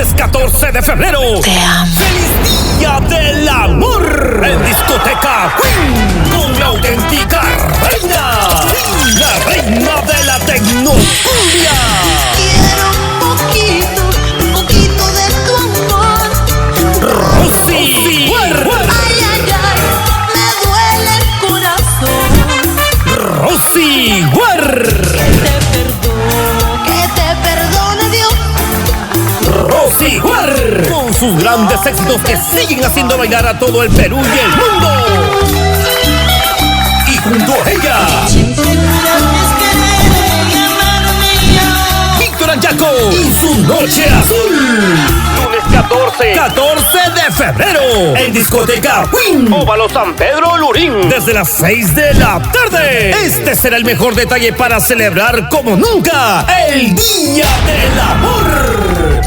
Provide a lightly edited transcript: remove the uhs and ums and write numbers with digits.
lunes 14 de febrero. Te amo. ¡Feliz Día del Amor! En discoteca Queen, con la auténtica reina, la reina de la tecnocumbia. Quiero un poquito de tu amor. Rosy Huerta. Ay, ay, ay, me duele el corazón. Rosy Huerta. Que te perdone Dios. Rosy Huerta, con sus grandes éxitos que siguen haciendo bailar a todo el Perú y el mundo. Y junto a ella, Víctor Anchaco y su Noche Azul. Lunes 14 de febrero, en discoteca Queen, Óvalo San Pedro Lurín, desde las 6 de la tarde. Este será el mejor detalle para celebrar como nunca el Día del Amor.